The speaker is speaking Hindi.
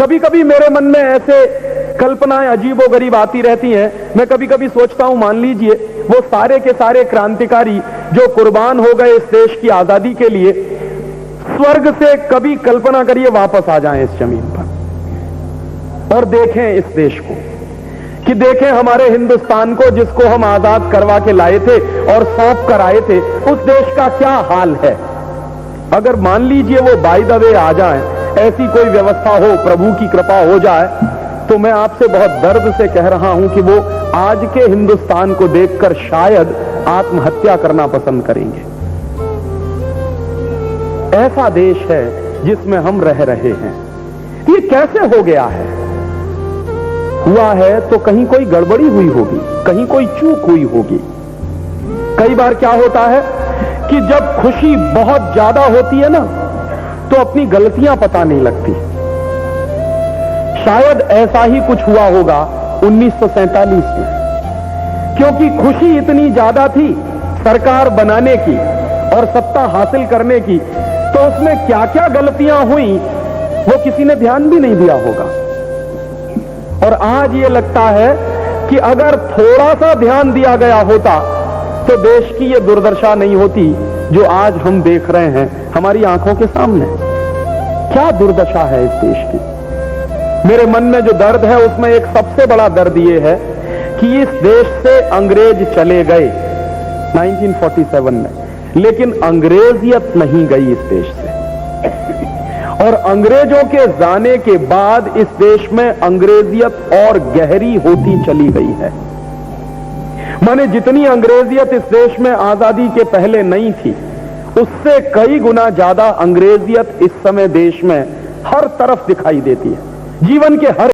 कभी कभी मेरे मन में ऐसे कल्पनाएं अजीबोगरीब आती रहती हैं। मैं कभी कभी सोचता हूं, मान लीजिए वो सारे के सारे क्रांतिकारी जो कुर्बान हो गए इस देश की आजादी के लिए, स्वर्ग से कभी कल्पना करिए वापस आ जाएं इस जमीन पर और देखें इस देश को, कि देखें हमारे हिंदुस्तान को जिसको हम आजाद करवा के लाए थे और सौंप कर आए थे, उस देश का क्या हाल है। अगर मान लीजिए वो बाय द वे आ जाए, ऐसी कोई व्यवस्था हो, प्रभु की कृपा हो जाए, तो मैं आपसे बहुत दर्द से कह रहा हूं कि वो आज के हिंदुस्तान को देखकर शायद आत्महत्या करना पसंद करेंगे। ऐसा देश है जिसमें हम रह रहे हैं। ये कैसे हो गया है? हुआ है तो कहीं कोई गड़बड़ी हुई होगी, कहीं कोई चूक हुई होगी। कई बार क्या होता है कि जब खुशी बहुत ज्यादा होती है ना, तो अपनी गलतियां पता नहीं लगती। शायद ऐसा ही कुछ हुआ होगा 1947 में, क्योंकि खुशी इतनी ज्यादा थी सरकार बनाने की और सत्ता हासिल करने की, तो उसमें क्या क्या गलतियां हुई वो किसी ने ध्यान भी नहीं दिया होगा। और आज ये लगता है कि अगर थोड़ा सा ध्यान दिया गया होता तो देश की ये दुर्दशा नहीं होती जो आज हम देख रहे हैं हमारी आंखों के सामने। क्या दुर्दशा है इस देश की। मेरे मन में जो दर्द है उसमें एक सबसे बड़ा दर्द ये है कि इस देश से अंग्रेज चले गए 1947 में, लेकिन अंग्रेजियत नहीं गई इस देश से। और अंग्रेजों के जाने के बाद इस देश में अंग्रेजियत और गहरी होती चली गई है। माने जितनी अंग्रेजियत इस देश में आजादी के पहले नहीं थी, उससे कई गुना ज्यादा अंग्रेजियत इस समय देश में हर तरफ दिखाई देती है। जीवन के हर